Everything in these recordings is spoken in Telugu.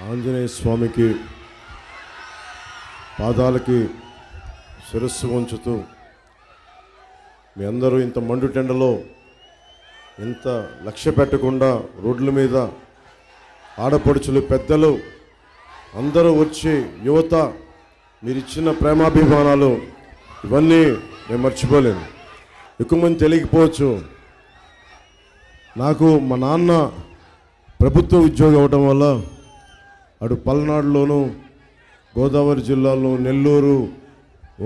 ఆంజనేయ స్వామికి పాదాలకి శిరస్సు వంచుతూ మీ అందరూ ఇంత మండుటెండలో ఇంత లక్ష్య పెట్టకుండా రోడ్ల మీద ఆడపడుచులు పెద్దలు అందరూ వచ్చి యువత మీరు ఇచ్చిన ప్రేమాభిమానాలు ఇవన్నీ నేను మర్చిపోలేను. ఎక్కువ మంది తెలియకపోవచ్చు, నాకు మా నాన్న ప్రభుత్వ ఉద్యోగం అవడం వల్ల అటు పల్నాడులోను, గోదావరి జిల్లాలో, నెల్లూరు,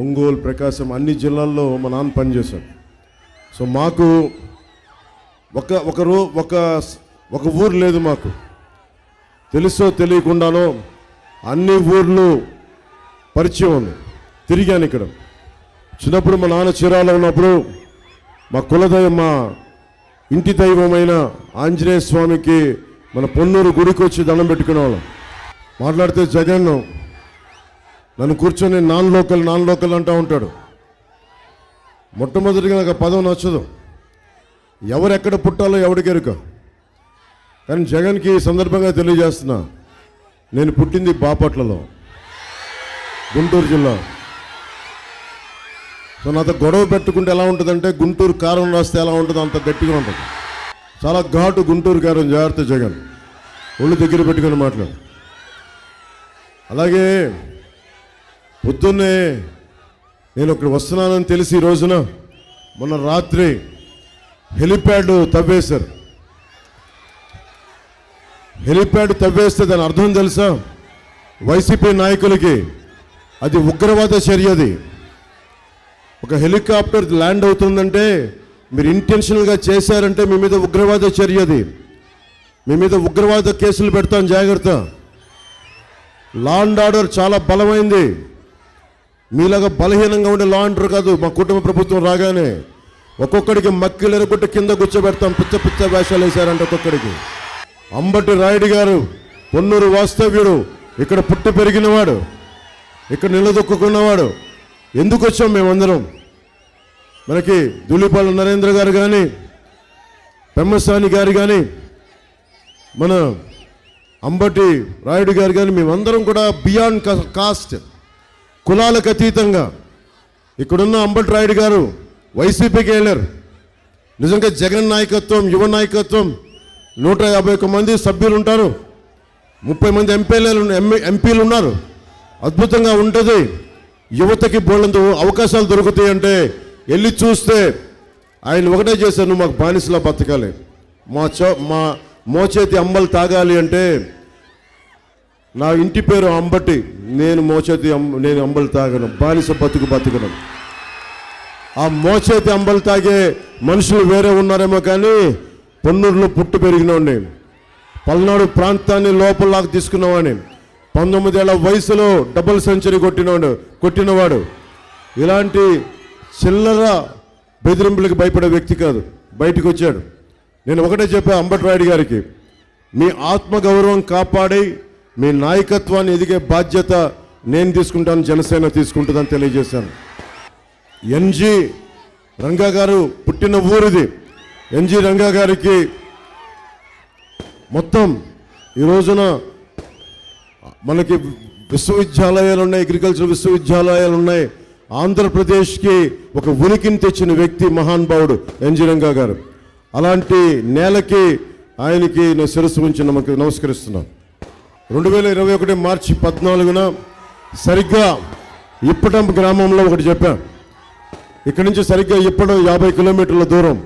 ఒంగోలు, ప్రకాశం అన్ని జిల్లాల్లో మా నాన్న పనిచేశాడు. సో మాకు ఒక ఊరు లేదు, మాకు తెలుసో తెలియకుండానో అన్ని ఊర్లు పరిచయం ఉంది. తిరిగాను ఇక్కడ. చిన్నప్పుడు మా నాన్న చీరాలో ఉన్నప్పుడు మా కులదైవం, మా ఇంటి దైవమైన ఆంజనేయ స్వామికి మన పొన్నూరు గుడికి వచ్చి దండం పెట్టుకునేవాళ్ళం. మాట్లాడితే జగన్ నన్ను కూర్చొని నాన్ లోకల్ అంటూ ఉంటాడు. మొట్టమొదటిగా నాకు పదం నచ్చదు. ఎవరు ఎక్కడ పుట్టాలో ఎవడికి ఎరుక. కానీ జగన్కి ఈ సందర్భంగా తెలియజేస్తున్నా, నేను పుట్టింది బాపట్లలో, గుంటూరు జిల్లా. సో నాతో గొడవ పెట్టుకుంటే ఎలా ఉంటుందంటే, గుంటూరు కారం రాస్తే ఎలా ఉంటుందో అంత గట్టిగా ఉంటుంది. చాలా ఘాటు గుంటూరు కారం. జాగ్రత్త జగన్, ఒళ్ళు దగ్గర పెట్టుకుని మాట్లాడు. అలాగే పొద్దున్నే నేను ఇక్కడ వస్తున్నానని తెలిసి ఈ రోజున మొన్న రాత్రి హెలిప్యాడ్ తవ్వేశారు. హెలిప్యాడ్ తవ్వేస్తే దాని అర్థం తెలుసా? వైసీపీ నాయకులకి అది ఉగ్రవాద చర్యది. ఒక హెలికాప్టర్ ల్యాండ్ అవుతుందంటే మీరు ఇంటెన్షనల్గా చేశారంటే మీ మీద ఉగ్రవాద చర్యది. మీ మీద ఉగ్రవాద కేసులు పెడతాం, జాగ్రత్త. లా అండ్ ఆర్డర్ చాలా బలమైంది. మీలాగా బలహీనంగా ఉండే లా అండ్ ఆర్డర్ కాదు. మా కుటుంబ ప్రభుత్వం రాగానే ఒక్కొక్కడికి మక్కిలు ఎరగొట్టి కింద కూర్చోబెడతాం. పిచ్చ వేషాలు వేశారంటే ఒక్కొక్కడికి. అంబటి రాయుడు గారు పొన్నూరు వాస్తవ్యుడు, ఇక్కడ పుట్టి పెరిగినవాడు, ఇక్కడ నిలదొక్కున్నవాడు. ఎందుకు వచ్చాం మేమందరం? మనకి ధూళిపాల నరేంద్ర గారు కానీ, పెమ్మసాని గారు కానీ, మన అంబటి రాయుడు గారు కానీ, మేమందరం కూడా బియాండ్ కాస్ట్, కులాలకు అతీతంగా. ఇక్కడున్న అంబటి రాయుడు గారు వైసీపీకి వెళ్ళారు. నిజంగా జగన్ నాయకత్వం, యువ నాయకత్వం, 151 మంది సభ్యులు ఉంటారు, 30 మంది ఎంపీలు ఉన్నారు. అద్భుతంగా ఉంటుంది. యువతకి బోళ్ళంత అవకాశాలు దొరుకుతాయి అంటే వెళ్ళి చూస్తే ఆయన ఒకటే చేశారు, నువ్వు మాకు బానిసలా బతకాలి, మా మోచేతి అంబలు తాగాలి అంటే, నా ఇంటి పేరు అంబటి, నేను అంబలు తాగను, బానిస బతుకను. ఆ మోచేతి అంబలు తాగే మనుషులు వేరే ఉన్నారేమో కానీ పొన్నూరులో పుట్టి పెరిగినవాడిని, పల్నాడు ప్రాంతాన్ని లోపలలాగా తీసుకున్నవాడిని, 19 ఏళ్ల వయసులో డబుల్ సెంచరీ కొట్టినవాడు. ఇలాంటి చిల్లర బెదిరింపులకు భయపడే వ్యక్తి కాదు. బయటకు వచ్చాడు. నేను ఒకటే చెప్పా అంబటి రాయుడు గారికి, మీ ఆత్మగౌరవం కాపాడి మీ నాయకత్వాన్ని ఎదిగే బాధ్యత నేను తీసుకుంటాను, జనసేన తీసుకుంటుందని తెలియజేశాను. ఎన్జి రంగా గారు పుట్టిన ఊరిది. ఎన్జి రంగా గారికి మొత్తం ఈ రోజున మనకి విశ్వవిద్యాలయాలు ఉన్నాయి, అగ్రికల్చర్ విశ్వవిద్యాలయాలు ఉన్నాయి. ఆంధ్రప్రదేశ్కి ఒక ఉనికిని తెచ్చిన వ్యక్తి మహానుభావుడు ఎన్జి రంగా గారు. అలాంటి నేలకి ఆయనకి నేను శిరస్సు ఉంచి నమస్కరిస్తున్నాను. 2021 మార్చి 14న సరిగ్గా ఇప్పటం గ్రామంలో ఒకటి చెప్పాను. ఇక్కడి నుంచి సరిగ్గా ఇప్పడం 50 కిలోమీటర్ల దూరం.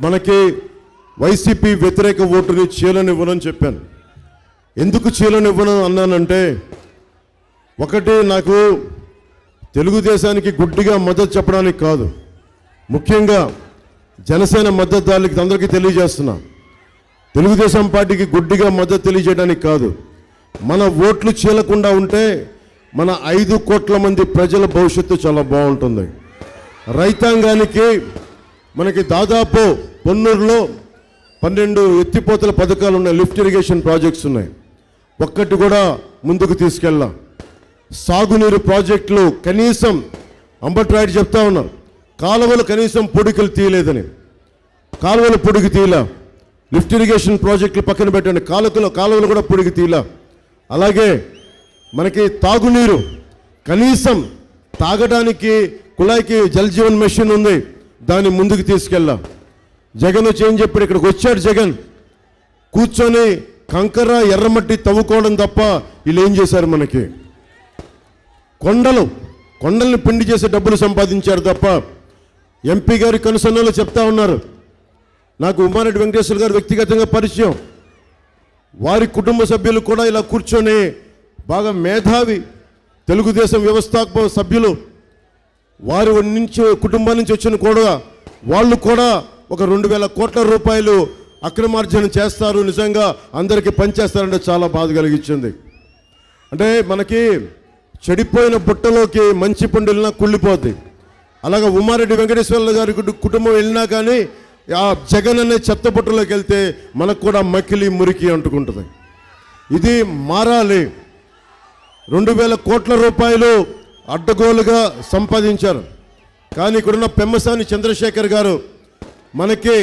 మనకి వైసీపీ వ్యతిరేక ఓటుని చీలనివ్వనని చెప్పాను. ఎందుకు చీలనివ్వను అన్నానంటే, ఒకటి నాకు తెలుగుదేశానికి గుడ్డిగా మద్దతు చెప్పడానికి కాదు, ముఖ్యంగా జనసేన మద్దతుదారులకి అందరికీ తెలియజేస్తున్నా, తెలుగుదేశం పార్టీకి గుడ్డిగా మద్దతు తెలియజేయడానికి కాదు. మన ఓట్లు చీలకుండా ఉంటే మన 5 కోట్ల మంది ప్రజల భవిష్యత్తు చాలా బాగుంటుంది. రైతాంగానికి మనకి దాదాపు పొన్నూరులో 12 ఎత్తిపోతల పథకాలు ఉన్నాయి, లిఫ్ట్ ఇరిగేషన్ ప్రాజెక్ట్స్ ఉన్నాయి. ఒక్కటి కూడా ముందుకు తీసుకెళ్ళాం. సాగునీరు ప్రాజెక్టులు కనీసం అంబటి రాయుడు చెప్తా ఉన్నారు, కాలువలు కనీసం పొడికలు తీయలేదని. కాలువలు పొడికి తీయలే. లిఫ్ట్ ఇరిగేషన్ ప్రాజెక్టులు పక్కన పెట్టండి, కాలువలు కూడా పొడిగి తీలా. అలాగే మనకి తాగునీరు కనీసం తాగడానికి కుళాయికి జల్ జీవన్ మిషన్ ఉంది, దాన్ని ముందుకు తీసుకెళ్ళాం. జగన్ వచ్చి ఏం చెప్పాడు, ఇక్కడికి వచ్చాడు జగన్, కూర్చొని కంకర ఎర్రమట్టి తవ్వుకోవడం తప్ప వీళ్ళు ఏం చేశారు, మనకి కొండల్ని పిండి చేసే డబ్బులు సంపాదించారు తప్ప. ఎంపీ గారి కనుసన్నలు చెప్తా ఉన్నారు, నాకు ఉమారెడ్డి వెంకటేశ్వర గారు వ్యక్తిగతంగా పరిచయం, వారి కుటుంబ సభ్యులు కూడా ఇలా కూర్చొని బాగా మేధావి తెలుగుదేశం వ్యవస్థాపక సభ్యులు, వారి కుటుంబం నుంచి వచ్చిన కూడా వాళ్ళు కూడా ఒక 2,000 కోట్ల రూపాయలు అక్రమార్జన చేస్తారు, నిజంగా అందరికీ పనిచేస్తారంటే చాలా బాధ కలిగించింది. అంటే మనకి చెడిపోయిన బుట్టలోకి మంచి పండు వెళ్ళినా కుళ్ళిపోద్ది. అలాగే ఉమారెడ్డి వెంకటేశ్వర గారి కుటుంబం వెళ్ళినా కానీ ఆ జగన్ అనే చెత్త బుట్టలోకి వెళ్తే మనకు కూడా మకిలి మురికి అంటుకుంటుంది. ఇది మారాలి. 2,000 కోట్ల రూపాయలు అడ్డగోలుగా సంపాదించారు. కానీ ఇక్కడున్న పెమ్మసాని చంద్రశేఖర్ గారు మనకి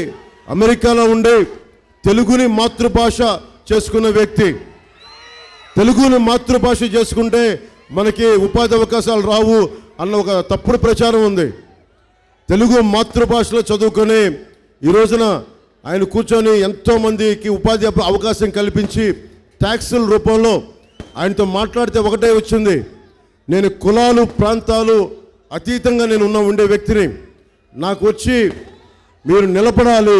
అమెరికాలో ఉండే తెలుగుని మాతృభాష చేసుకున్న వ్యక్తి. తెలుగుని మాతృభాష చేసుకుంటే మనకి ఉపాధి అవకాశాలు రావు అన్న ఒక తప్పుడు ప్రచారం ఉంది. తెలుగు మాతృభాషలో చదువుకొని ఈ రోజున ఆయన కూర్చొని ఎంతోమందికి ఉపాధి అవకాశం కల్పించి ట్యాక్సుల రూపంలో ఆయనతో మాట్లాడితే ఒకటే వచ్చింది, నేను కులాలు ప్రాంతాలు అతీతంగా నేను ఉండే వ్యక్తిని, నాకు వచ్చి మీరు నిలబడాలి.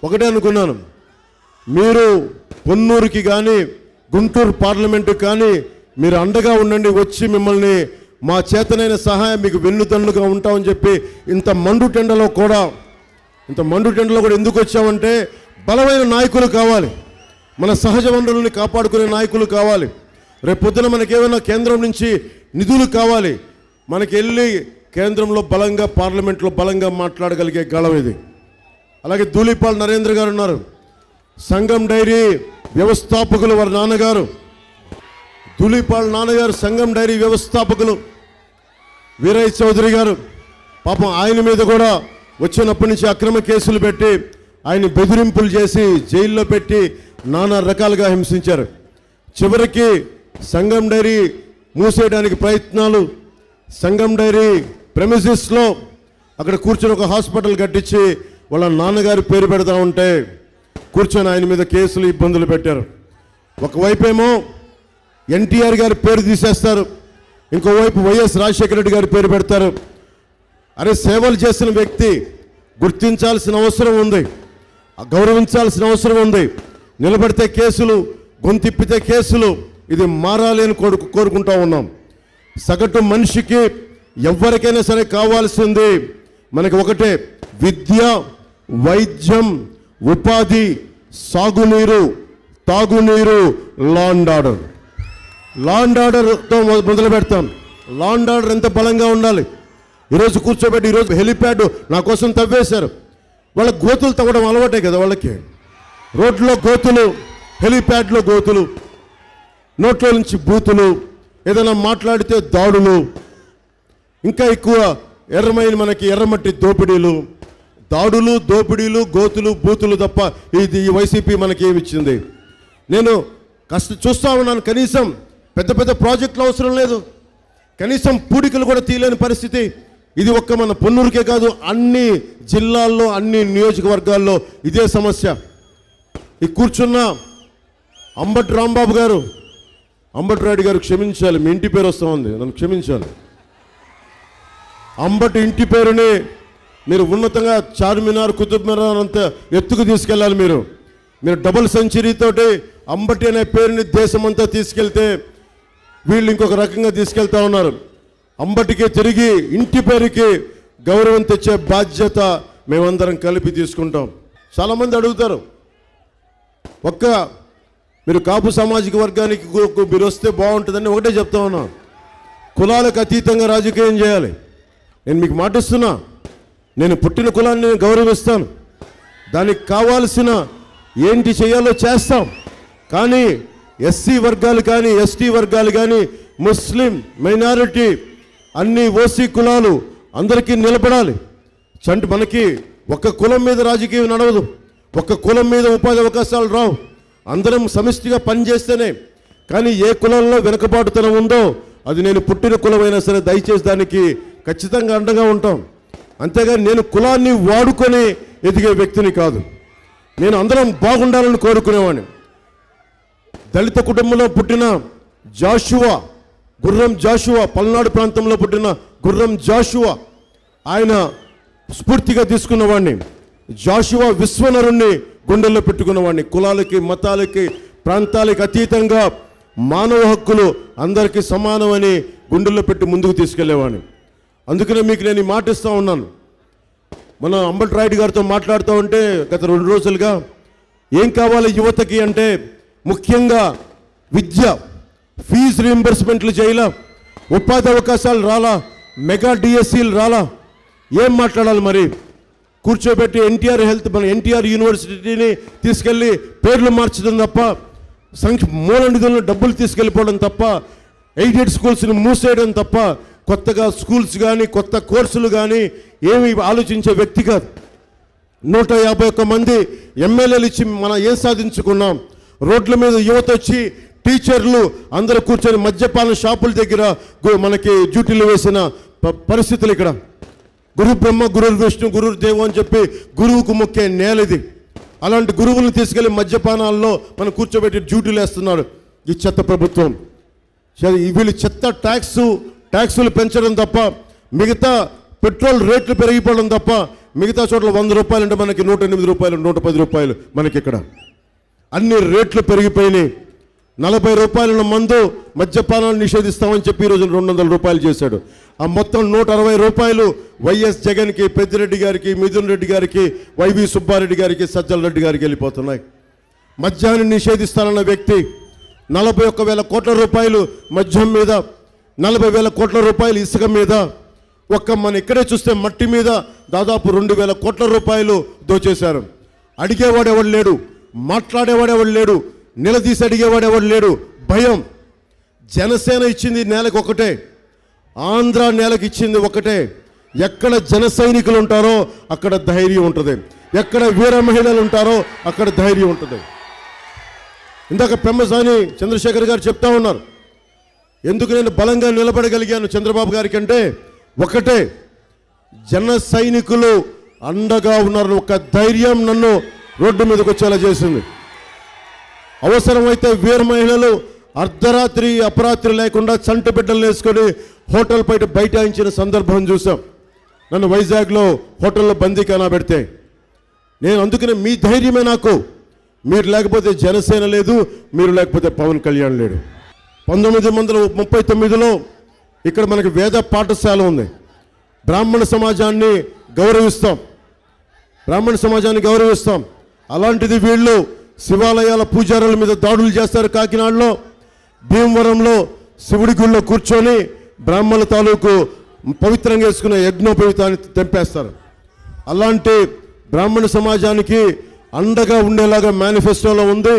ఒకటే అనుకున్నాను, మీరు పొన్నూరుకి కానీ గుంటూరు పార్లమెంటుకి కానీ మీరు అండగా ఉండండి, వచ్చి మిమ్మల్ని మా చేతనైన సహాయం మీకు వెన్నుదన్నుగా ఉంటామని చెప్పి ఇంత మండుటెండలో కూడా ఎందుకు వచ్చామంటే బలమైన నాయకులు కావాలి, మన సహజ వనరులని కాపాడుకునే నాయకులు కావాలి. రేపు పొద్దున మనకేమైనా కేంద్రం నుంచి నిధులు కావాలి, మనకి వెళ్ళి కేంద్రంలో బలంగా పార్లమెంట్లో బలంగా మాట్లాడగలిగే గళం ఇది. అలాగే ధూళిపాల్ నరేంద్ర గారు ఉన్నారు, సంగం డైరీ వ్యవస్థాపకులు, వారి నాన్నగారు ధూళిపాల్ నాన్నగారు సంగం డైరీ వ్యవస్థాపకులు. వీరయ్య చౌదరి గారు పాపం ఆయన మీద కూడా వచ్చినప్పటి నుంచి అక్రమ కేసులు పెట్టి ఆయన బెదిరింపులు చేసి జైల్లో పెట్టి నానా రకాలుగా హింసించారు. చివరికి సంగం డైరీ మూసేయడానికి ప్రయత్నాలు, సంగం డైరీ ప్రెమిసెస్లో అక్కడ కూర్చొని ఒక హాస్పిటల్ కట్టించి వాళ్ళ నాన్నగారి పేరు పెడతా ఉంటే కూర్చొని ఆయన మీద కేసులు ఇబ్బందులు పెట్టారు. ఒకవైపేమో ఎన్టీఆర్ గారి పేరు తీసేస్తారు, ఇంకోవైపు వైఎస్ రాజశేఖర రెడ్డి గారి పేరు పెడతారు. అరే సేవలు చేసిన వ్యక్తి గుర్తించాల్సిన అవసరం ఉంది, గౌరవించాల్సిన అవసరం ఉంది. నిలబడితే కేసులు, గొంతిప్పితే కేసులు, ఇది మారాలి అని కోరుకుంటా ఉన్నాం. సగటు మనిషికి ఎవరికైనా సరే కావాల్సింది మనకి ఒకటే, విద్య, వైద్యం, ఉపాధి, సాగునీరు, తాగునీరు, law and order. Law and ఆర్డర్తో మొదలు పెడతాం. లా అండ్ ఆర్డర్ ఎంత బలంగా ఉండాలి. ఈరోజు కూర్చోబెట్టి ఈరోజు హెలిప్యాడ్ నా కోసం తవ్వేశారు. వాళ్ళ గోతులు తవ్వడం అలవాటే కదా వాళ్ళకి. రోడ్లో గోతులు, హెలిప్యాడ్లో గోతులు, నోట్లో నుంచి బూతులు, ఏదైనా మాట్లాడితే దాడులు, ఇంకా ఎక్కువ మనకి ఎర్రమట్టి దోపిడీలు, దాడులు, దోపిడీలు, గోతులు, బూతులు తప్ప ఇది ఈ వైసీపీ మనకి ఏమిచ్చింది? నేను చూస్తా ఉన్నాను. కనీసం పెద్ద పెద్ద ప్రాజెక్టులు అవసరం లేదు, కనీసం పూడికలు కూడా తీయలేని పరిస్థితి. ఇది ఒక్క మన పొన్నూరుకే కాదు, అన్ని జిల్లాల్లో, అన్ని నియోజకవర్గాల్లో ఇదే సమస్య. ఈ కూర్చున్న అంబటి రాంబాబు గారు, అంబటి రాయుడు గారు క్షమించాలి, మీ ఇంటి పేరు వస్తూ ఉంది, నన్ను క్షమించాలి. అంబటి ఇంటి పేరుని మీరు ఉన్నతంగా చార్మినార్, కుతుబ్ మినార్ అంత ఎత్తుకు తీసుకెళ్ళాలి. మీరు డబుల్ సెంచరీతోటి అంబటి అనే పేరుని దేశమంతా తీసుకెళ్తే వీళ్ళు ఇంకొక రకంగా తీసుకెళ్తా ఉన్నారు. అంబటికి తిరిగి ఇంటి పేరుకి గౌరవం తెచ్చే బాధ్యత మేమందరం కలిపి తీసుకుంటాం. చాలామంది అడుగుతారు, మీరు కాపు సామాజిక వర్గానికి మీరు వస్తే బాగుంటుందని ఒకటే చెప్తా ఉన్నా, కులాలకు అతీతంగా రాజకీయం చేయాలి. నేను మీకు మాటిస్తున్నా, నేను పుట్టిన కులాన్ని నేను గౌరవిస్తాను, దానికి కావాల్సిన ఏంటి చేయాలో చేస్తాం. కానీ ఎస్సీ వర్గాలు కానీ, ఎస్టీ వర్గాలు కానీ, ముస్లిం మైనారిటీ, అన్ని ఓసీ కులాలు అందరికీ నిలబడాలి. మనకి ఒక కులం మీద రాజకీయం నడవదు, ఒక కులం మీద ఉపాధి అవకాశాలు రావు, అందరం సమిష్టిగా పనిచేస్తేనే. కానీ ఏ కులంలో వెనుకబాటుతనం ఉందో అది నేను పుట్టిన కులమైనా సరే దయచేసి దానికి ఖచ్చితంగా అండగా ఉంటాం. అంతేగాని నేను కులాన్ని వాడుకొని ఎదిగే వ్యక్తిని కాదు. నేను అందరం బాగుండాలని కోరుకునేవాడిని. దళిత కుటుంబంలో పుట్టిన జాషువా, గుర్రం జాషువా, పల్నాడు ప్రాంతంలో పుట్టిన గుర్రం జాషువా, ఆయన స్ఫూర్తిగా తీసుకున్నవాడిని. జాషువా విశ్వనరుణ్ణి గుండెల్లో పెట్టుకున్నవాడిని. కులాలకి, మతాలకి, ప్రాంతాలకి అతీతంగా మానవ హక్కులు అందరికీ సమానమని గుండెల్లో పెట్టి ముందుకు తీసుకెళ్లేవాడిని. అందుకనే మీకు నేను ఈ మాట ఇస్తూ ఉన్నాను. మన అంబటి రాయుడు గారితో మాట్లాడుతూ ఉంటే గత 2 రోజులుగా ఏం కావాలి యువతకి అంటే ముఖ్యంగా విద్య, ఫీజు రీయింబర్స్మెంట్లు చేయాలా, ఉపాధి అవకాశాలు రాలా, మెగా డిఎస్సీలు రాలా, ఏం మాట్లాడాలి మరి? కూర్చోబెట్టి ఎన్టీఆర్ హెల్త్, మన ఎన్టీఆర్ యూనివర్సిటీని తీసుకెళ్ళి పేర్లు మార్చడం తప్ప, మూల నిధులను డబ్బులు తీసుకెళ్ళిపోవడం తప్ప, ఎయిడెడ్ స్కూల్స్ని మూసేయడం తప్ప కొత్తగా స్కూల్స్ కానీ కొత్త కోర్సులు కానీ ఏమి ఆలోచించే వ్యక్తి కాదు. 151 మంది ఎమ్మెల్యేలు ఇచ్చి మనం ఏం సాధించుకున్నాం? రోడ్ల మీద యువత వచ్చి టీచర్లు అందరూ కూర్చొని మద్యపాన షాపుల దగ్గర మనకి డ్యూటీలు వేసిన పరిస్థితులు ఇక్కడ. గురు బ్రహ్మ, గురు విష్ణు, గురు దేవు అని చెప్పి గురువుకు మొక్కే నేలది. అలాంటి గురువులను తీసుకెళ్లి మద్యపానాల్లో మనం కూర్చోబెట్టి డ్యూటీలు వేస్తున్నారు ఈ చెత్త ప్రభుత్వం. వీళ్ళు చెత్త ట్యాక్సులు పెంచడం తప్ప, మిగతా పెట్రోల్ రేట్లు పెరిగిపోవడం తప్ప, మిగతా చోట్ల 100 రూపాయలు అంటే మనకి 108 రూపాయలు, 110 రూపాయలు మనకి ఇక్కడ. అన్ని రేట్లు పెరిగిపోయినాయి. 40 రూపాయల మందు మద్యపానాలు నిషేధిస్తామని చెప్పి ఈరోజు 200 రూపాయలు చేశాడు. ఆ మొత్తం 160 రూపాయలు వైఎస్ జగన్కి, పెద్దిరెడ్డి గారికి, మిథున్ రెడ్డి గారికి, వైవి సుబ్బారెడ్డి గారికి, సజ్జల రెడ్డి గారికి వెళ్ళిపోతున్నాయి. మద్యాన్ని నిషేధిస్తానన్న వ్యక్తి 41,000 కోట్ల రూపాయలు మద్యం మీద, 40,000 కోట్ల రూపాయలు ఇసుక మీద, మన ఇక్కడే చూస్తే మట్టి మీద దాదాపు 2,000 కోట్ల రూపాయలు దోచేశారు. అడిగేవాడు ఎవడు లేడు, మాట్లాడేవాడు ఎవడు లేడు, నిలదీసి అడిగేవాడు ఎవడు లేడు. భయం. జనసేన ఇచ్చింది నేలకు ఒకటే, ఆంధ్ర నేలకు ఇచ్చింది ఒకటే. ఎక్కడ జన సైనికులు ఉంటారో అక్కడ ధైర్యం ఉంటుంది, ఎక్కడ వీర మహిళలు ఉంటారో అక్కడ ధైర్యం ఉంటుంది. ఇందాక పెమ్మసాని చంద్రశేఖర్ గారు చెప్తా ఉన్నారు, ఎందుకు నేను బలంగా నిలబడగలిగాను చంద్రబాబు గారికి అంటే ఒకటే, జన సైనికులు అండగా ఉన్నారు. ఒక ధైర్యం నన్ను రోడ్డు మీదకి వచ్చేలా చేసింది. అవసరమైతే వీర మహిళలు అర్ధరాత్రి అపరాత్రి లేకుండా చంటి బిడ్డలు వేసుకొని హోటల్ బైఠాయించిన సందర్భం చూసాం. నన్ను వైజాగ్లో హోటల్లో బందీఖానా పెడితే నేను అందుకనే మీ ధైర్యమే నాకు. మీరు లేకపోతే జనసేన లేదు, మీరు లేకపోతే పవన్ కళ్యాణ్ లేడు. 1939లో ఇక్కడ మనకి వేద పాఠశాల ఉంది. బ్రాహ్మణ సమాజాన్ని గౌరవిస్తాం. అలాంటిది వీళ్ళు శివాలయాల పూజారుల మీద దాడులు చేస్తారు. కాకినాడలో భీమవరంలో శివుడి గుళ్ళో కూర్చొని బ్రాహ్మణుల తాలూకు పవిత్రంగా వేసుకున్న యజ్ఞోపవితాన్ని తెంపేస్తారు. అలాంటి బ్రాహ్మణ సమాజానికి అండగా ఉండేలాగా మేనిఫెస్టోలో ఉంది.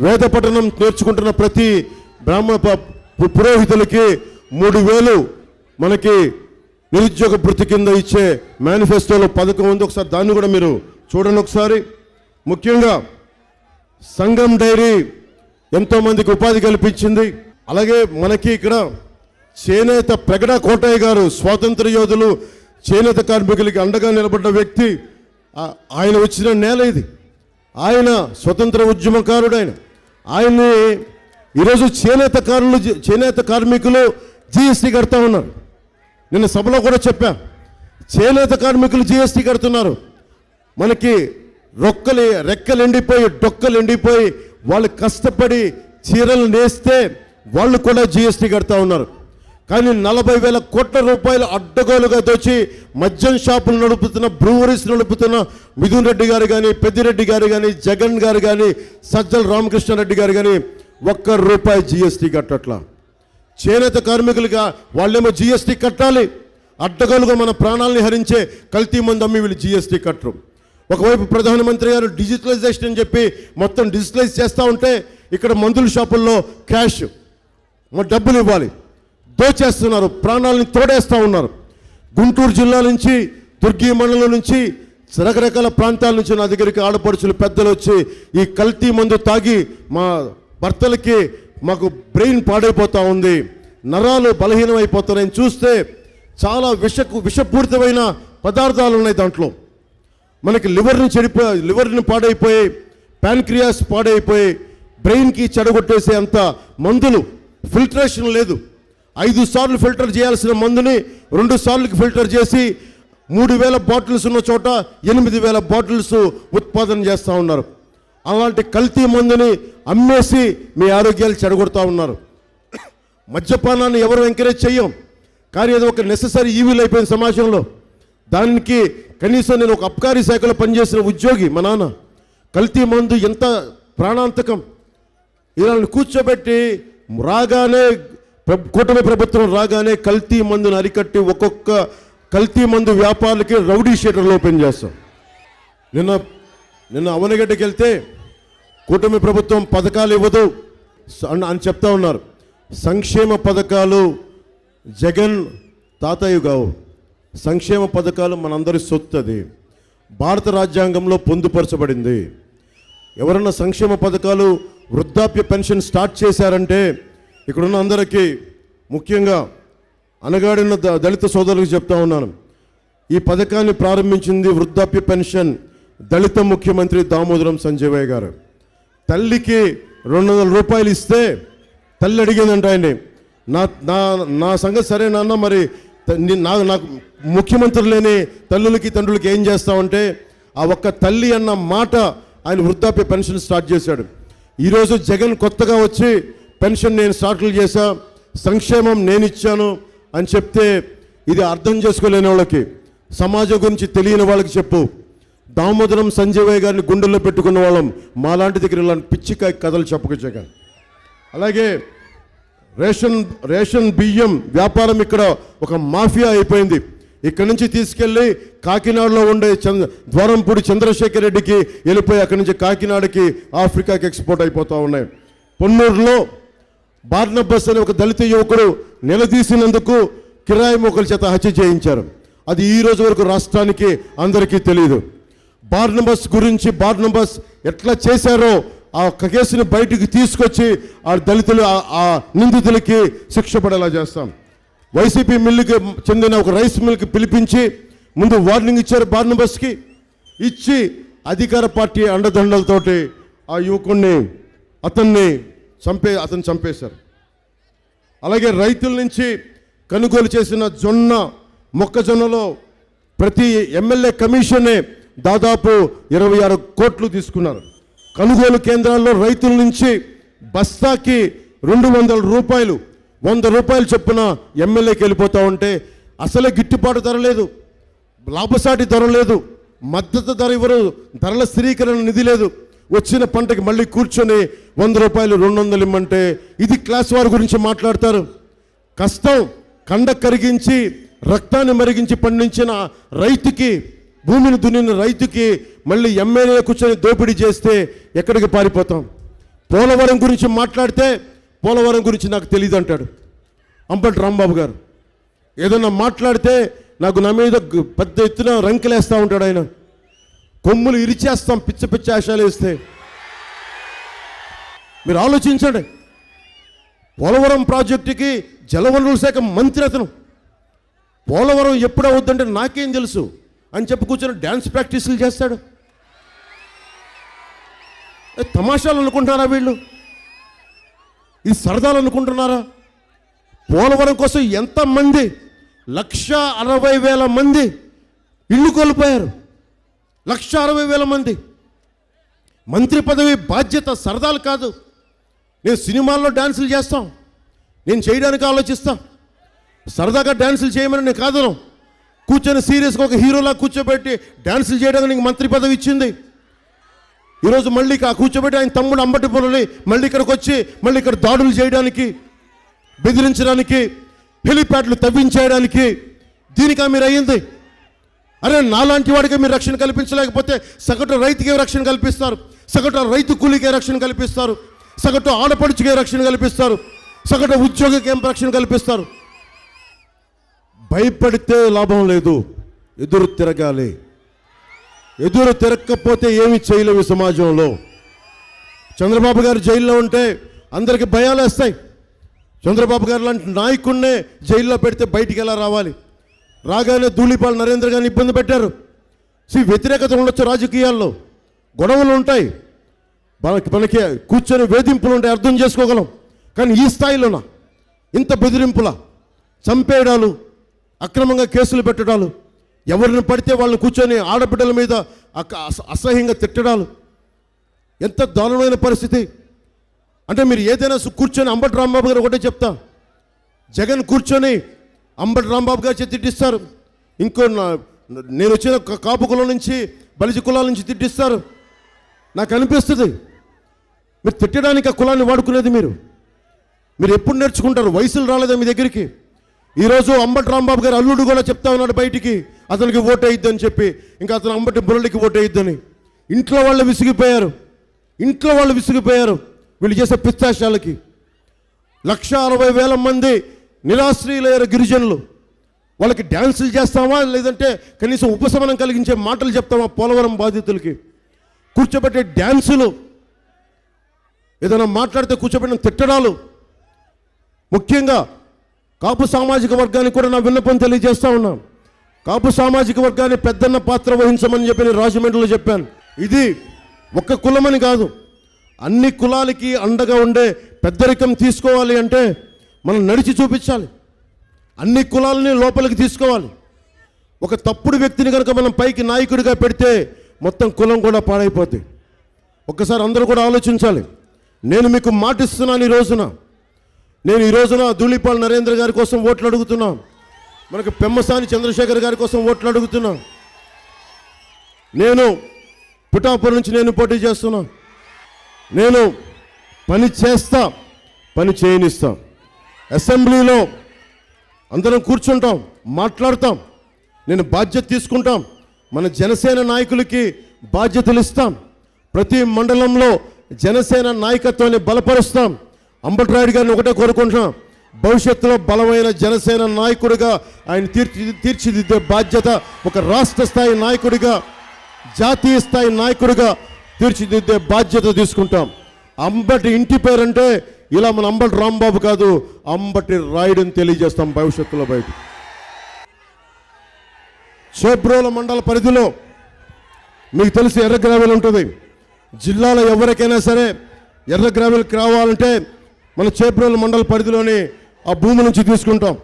వేద పఠనం నేర్చుకుంటున్న ప్రతి బ్రాహ్మణ పురోహితులకి 3,000 మనకి నిరుద్యోగ భృతి కింద ఇచ్చే మేనిఫెస్టోలో పథకం ఉంది. ఒకసారి దాన్ని కూడా మీరు చూడండి ఒకసారి. ముఖ్యంగా సంఘం డైరీ ఎంతోమందికి ఉపాధి కల్పించింది. అలాగే మనకి ఇక్కడ చేనేత ప్రగడ కోటయ్య గారు స్వాతంత్ర యోధులు, చేనేత కార్మికులకి అండగా నిలబడ్డ వ్యక్తి. ఆయన వచ్చిన నేల ఇది. ఆయన స్వతంత్ర ఉద్యమకారుడు. ఆయన్ని ఈరోజు చేనేత కార్మికులు జిఎస్టీ కడతా ఉన్నారు. నిన్న సభలో కూడా చెప్పా, చేనేత కార్మికులు జిఎస్టీ కడుతున్నారు. మనకి రెక్కలు ఎండిపోయి డొక్కలు ఎండిపోయి వాళ్ళు కష్టపడి చీరలు నేస్తే వాళ్ళు కూడా జిఎస్టీ కడతా ఉన్నారు. కానీ 40,000 కోట్ల రూపాయలు అడ్డగోలుగా దోచి మద్యం షాపులు నడుపుతున్న, బ్రూవరీస్ నడుపుతున్న మిథున్ రెడ్డి గారు కానీ, పెద్దిరెడ్డి గారు కానీ, జగన్ గారు కానీ, సజ్జల రామకృష్ణారెడ్డి గారు కానీ ₹1 జిఎస్టీ కట్టట్లా. చేనేత కార్మికులుగా వాళ్ళేమో జిఎస్టీ కట్టాలి, అడ్డగోలుగా మన ప్రాణాలని హరించే కల్తీ మందు అమ్మి వీళ్ళు జిఎస్టీ కట్టరు. ఒకవైపు ప్రధానమంత్రి గారు డిజిటలైజేషన్ అని చెప్పి మొత్తం డిజిటలైజ్ చేస్తూ ఉంటే ఇక్కడ మందుల షాపుల్లో క్యాష్ డబ్బులు ఇవ్వాలి, దోచేస్తున్నారు, ప్రాణాలని తోడేస్తూ ఉన్నారు. గుంటూరు జిల్లా నుంచి, దుర్గి మండలం నుంచి రకరకాల ప్రాంతాల నుంచి నా దగ్గరికి ఆడపడుచులు పెద్దలు వచ్చి ఈ కల్తీ మందు తాగి మా భర్తలకి మాకు బ్రెయిన్ పాడైపోతూ ఉంది, నరాలు బలహీనమైపోతున్నాయని చూస్తే చాలా విషపూరితమైన పదార్థాలు ఉన్నాయి దాంట్లో. మనకి లివర్ని పాడైపోయి, ప్యాన్క్రియాస్ పాడైపోయి, బ్రెయిన్కి చెడగొట్టేసే అంత మందులు. ఫిల్టరేషన్ లేదు. 5 సార్లు ఫిల్టర్ చేయాల్సిన మందుని 2 సార్లకి ఫిల్టర్ చేసి 3000 బాటిల్స్ ఉన్న చోట 8000 బాటిల్స్ ఉత్పాదన చేస్తూ ఉన్నారు. అలాంటి కల్తీ మందుని అమ్మేసి మీ ఆరోగ్యాలు చెడగొడతా ఉన్నారు. మద్యపానాన్ని ఎవరు ఎంకరేజ్ చెయ్యం, కానీ అది ఒక నెససరీ ఈవిల్ అయిపోయిన సమాజంలో. దానికి కనీసం నేను ఒక అబ్కారీ శాఖలో పనిచేసిన ఉద్యోగి, మా నాన్న కల్తీ మందు ఎంత ప్రాణాంతకం. ఇలా కూర్చోబెట్టి రాగానే కూటమి ప్రభుత్వం రాగానే కల్తీ మందును అరికట్టి ఒక్కొక్క కల్తీ మందు వ్యాపారులకి రౌడీ షీటర్లు ఓపెన్ చేస్తాం. నిన్న అవనగడ్డకి వెళ్తే కూటమి ప్రభుత్వం పథకాలు ఇవ్వదు అని చెప్తా ఉన్నారు. సంక్షేమ పథకాలు జగన్ తాతయ్య కావు, సంక్షేమ పథకాలు మనందరి సొత్తు. అది భారత రాజ్యాంగంలో పొందుపరచబడింది. ఎవరన్నా సంక్షేమ పథకాలు వృద్ధాప్య పెన్షన్ స్టార్ట్ చేశారంటే ఇక్కడున్న అందరికీ, ముఖ్యంగా అనగాడిన దళిత సోదరులకు చెప్తా ఉన్నాను, ఈ పథకాన్ని ప్రారంభించింది వృద్ధాప్య పెన్షన్ దళిత ముఖ్యమంత్రి దామోదరం సంజయ్ గారు. తల్లికి 200 రూపాయలు ఇస్తే తల్లి అడిగిందంట ఆయన్ని, నా సంగతి సరే నాన్న, మరి నాకు ముఖ్యమంత్రి లేని తల్లులకి తండ్రులకి ఏం చేస్తామంటే ఆ ఒక్క తల్లి అన్న మాట ఆయన వృద్ధాప్య పెన్షన్ స్టార్ట్ చేశాడు. ఈరోజు జగన్ కొత్తగా వచ్చి పెన్షన్ నేను స్టార్ట్లు చేశా, సంక్షేమం నేను ఇచ్చాను అని చెప్తే ఇది అర్థం చేసుకోలేని వాళ్ళకి, సమాజం గురించి తెలియని వాళ్ళకి చెప్పు. దామోదరం సంజయ్ గారిని గుండెల్లో పెట్టుకున్న వాళ్ళం మాలాంటి దగ్గర ఇలాంటి పిచ్చికాయ కథలు చెప్పక జగన్. అలాగే రేషన్ బియ్యం వ్యాపారం ఇక్కడ ఒక మాఫియా అయిపోయింది. ఇక్కడి నుంచి తీసుకెళ్ళి కాకినాడలో ఉండే ద్వారంపూడి చంద్రశేఖర్ రెడ్డికి వెళ్ళిపోయి అక్కడి నుంచి కాకినాడకి ఆఫ్రికాకి ఎక్స్పోర్ట్ అయిపోతూ ఉన్నాయి. పొన్నూరులో బార్నబస్ అనే ఒక దళిత యువకుడు నిలదీసినందుకు కిరాయి మొక్కల చేత హత్య చేయించారు. అది ఈ రోజు వరకు రాష్ట్రానికి అందరికీ తెలియదు. బార్నబస్ ఎట్లా చేశారో ఆ కేసుని బయటికి తీసుకొచ్చి ఆ దళితులు ఆ నిందితులకి శిక్ష పడేలా చేస్తాం. వైసీపీ మిల్లుకి చెందిన ఒక రైస్ మిల్కి పిలిపించి ముందు వార్నింగ్ ఇచ్చారు బార్నబస్కి. ఇచ్చి అధికార పార్టీ అండదండలతోటి ఆ యువకుడిని అతన్ని చంపేశారు. అలాగే రైతుల నుంచి కొనుగోలు చేసిన మొక్కజొన్నలో ప్రతి ఎమ్మెల్యే కమిషనే దాదాపు 26 కోట్లు తీసుకున్నారు. కొనుగోలు కేంద్రాల్లో రైతుల నుంచి బస్తాకి 200 రూపాయలు 100 రూపాయలు చొప్పున ఎమ్మెల్యేకి వెళ్ళిపోతూ ఉంటే అసలే గిట్టుబాటు ధర లేదు, లాభసాటి ధర లేదు, మద్దతు ధర ఇవ్వరు, ధరల స్థిరీకరణ నిధి లేదు. వచ్చిన పంటకి మళ్ళీ కూర్చొని 100 రూపాయలు 200 ఇమ్మంటే ఇది క్లాస్ వారి గురించి మాట్లాడతారు. కష్టం కండ కరిగించి రక్తాన్ని మరిగించి పండించిన రైతుకి, భూమిని దున్నిన రైతుకి మళ్ళీ ఎమ్మెల్యే కూర్చొని దోపిడీ చేస్తే ఎక్కడికి పారిపోతాం? పోలవరం గురించి మాట్లాడితే పోలవరం గురించి నాకు తెలియదు అంటాడు అంబటి రాంబాబు గారు. ఏదన్నా మాట్లాడితే నా మీద పెద్ద ఎత్తున రంకెలేస్తూ ఉంటాడు ఆయన. కొమ్ములు ఇరిచేస్తాం పిచ్చ ఆశాలు వేస్తే. మీరు ఆలోచించండి. పోలవరం ప్రాజెక్టుకి జలవనరుల శాఖ మంత్రి అతను. పోలవరం ఎప్పుడు అవుద్దంటే నాకేం తెలుసు అని చెప్పి కూర్చొని డ్యాన్స్ ప్రాక్టీసులు చేస్తాడు. తమాషాలు అనుకుంటున్నారా వీళ్ళు? ఇది సరదాలు అనుకుంటున్నారా? పోలవరం కోసం ఎంతమంది 1,60,000 మంది ఇల్లు కోల్పోయారు. 1,60,000 మంది. మంత్రి పదవి బాధ్యత సరదాలు కాదు. నేను సినిమాల్లో డ్యాన్సులు చేస్తాం, నేను చేయడానికి ఆలోచిస్తాం. సరదాగా డ్యాన్సులు చేయమని నేను కాదను. కూర్చొని సీరియస్గా ఒక హీరోలా కూర్చోబెట్టి డ్యాన్సులు చేయడానికి నీకు మంత్రి పదవి ఇచ్చింది. ఈరోజు మళ్ళీ కూర్చోబెట్టి ఆయన తమ్ముడు అంబటి పొలని మళ్ళీ ఇక్కడికి వచ్చి మళ్ళీ ఇక్కడ దాడులు చేయడానికి, బెదిరించడానికి, హెలిప్యాడ్లు తవ్వించేయడానికి, దీనికా మీరు అయ్యింది? అరే నాలాంటి వాడికి మీరు రక్షణ కల్పించలేకపోతే సగటు రైతుకే రక్షణ కల్పిస్తారు, సగటు రైతు కూలికే రక్షణ కల్పిస్తారు, సగటు ఆడపడుచుకే రక్షణ కల్పిస్తారు, సగటు ఉద్యోగికి ఏం రక్షణ కల్పిస్తారు? భయపడితే లాభం లేదు, ఎదురు తిరగాలి. ఎదురు తిరగకపోతే ఏమి చేయలేవు ఈ సమాజంలో. చంద్రబాబు గారు జైల్లో ఉంటే అందరికీ భయాలు వేస్తాయి. చంద్రబాబు గారు లాంటి నాయకుడినే జైల్లో పెడితే బయటికి ఎలా రావాలి? రాగానే ధూళిపాల నరేంద్ర గారిని ఇబ్బంది పెట్టారు. వ్యతిరేకత ఉండొచ్చు, రాజకీయాల్లో గొడవలు ఉంటాయి, మనకి కూర్చొని వేధింపులు ఉంటాయి, అర్థం చేసుకోగలం. కానీ ఈ స్థాయిలోనా ఇంత బెదిరింపులా, చంపేయడాలు, అక్రమంగా కేసులు పెట్టడాలు, ఎవరిని పడితే వాళ్ళని కూర్చొని ఆడబిడ్డల మీద అసహ్యంగా తిట్టడాలు, ఎంత దారుణమైన పరిస్థితి. అంటే మీరు ఏదైనా కూర్చొని అంబటి రాంబాబు గారు ఒకటే చెప్తా, జగన్ కూర్చొని అంబటి రాంబాబు గారు తిట్టిస్తారు, ఇంకో నేను వచ్చిన కాపు కులం నుంచి బలిజ కులాల నుంచి తిట్టిస్తారు. నాకు అనిపిస్తుంది మీరు తిట్టడానికి ఆ కులాన్ని వాడుకునేది మీరు ఎప్పుడు నేర్చుకుంటారు? వయసులు రాలేదా మీ దగ్గరికి? ఈరోజు అంబటి రాంబాబు గారు అల్లుడు కూడా చెప్తా ఉన్నాడు బయటికి, అతనికి ఓటు వేయద్దని చెప్పి, ఇంకా అతను అంబటి బుర్రడికి ఓటు వేయద్దని. ఇంట్లో వాళ్ళు విసిగిపోయారు, వీళ్ళు చేసే పిచ్చాశాలకి. 1,60,000 మంది నిరాశ్రయులయ్యారు గిరిజనులు. వాళ్ళకి డ్యాన్సులు చేస్తామా, లేదంటే కనీసం ఉపశమనం కలిగించే మాటలు చెప్తామా? పోలవరం బాధితులకి కూర్చోబెట్టే డ్యాన్సులు, ఏదైనా మాట్లాడితే కూర్చోబెట్టిన తిట్టడాలు. ముఖ్యంగా కాపు సామాజిక వర్గానికి కూడా నా విన్నపం తెలియజేస్తా ఉన్నాం. కాపు సామాజిక వర్గాన్ని పెద్దన్న పాత్ర వహించమని చెప్పి నేను రాజమండ్రిలో చెప్పాను. ఇది ఒక్క కులమని కాదు, అన్ని కులాలకి అండగా ఉండే పెద్దరికం తీసుకోవాలి అంటే మనం నడిచి చూపించాలి. అన్ని కులాలని లోపలికి తీసుకోవాలి. ఒక తప్పుడు వ్యక్తిని కనుక మనం పైకి నాయకుడిగా పెడితే మొత్తం కులం కూడా పాడైపోతుంది. ఒక్కసారి అందరూ కూడా ఆలోచించాలి. నేను మీకు మాటిస్తున్నాను, ఈ రోజున ధూళిపాల నరేంద్ర గారి కోసం ఓట్లు అడుగుతున్నా, మనకు పెమ్మసాని చంద్రశేఖర్ గారి కోసం ఓట్లు అడుగుతున్నా. నేను పిఠాపురం నుంచి నేను పోటీ చేస్తున్నా. నేను పని చేస్తా, పని చేయనిస్తా. అసెంబ్లీలో అందరం కూర్చుంటాం, మాట్లాడతాం, నేను బాధ్యత తీసుకుంటాం. మన జనసేన నాయకులకి బాధ్యతలు ఇస్తాం. ప్రతి మండలంలో జనసేన నాయకత్వాన్ని బలపరుస్తాం. అంబటి రాయుడు గారిని ఒకటే కోరుకుంటున్నాం, భవిష్యత్తులో బలమైన జనసేన నాయకుడిగా ఆయన తీర్చిదిద్దే బాధ్యత, ఒక రాష్ట్ర స్థాయి నాయకుడిగా, జాతీయ స్థాయి నాయకుడిగా తీర్చిదిద్దే బాధ్యత తీసుకుంటాం. అంబటి ఇంటి పేరంటే ఇలా మన అంబటి రాంబాబు కాదు, అంబటి రాయుడుని తెలియజేస్తాం భవిష్యత్తులో. బయట చేబ్రోల మండల పరిధిలో మీకు తెలిసి ఎర్ర గ్రావెల్ ఉంటుంది. జిల్లాలో ఎవరికైనా సరే ఎర్ర గ్రావెల్కి రావాలంటే మన చేబ్రోల మండల పరిధిలోని ఆ భూమి నుంచి తీసుకుంటాం.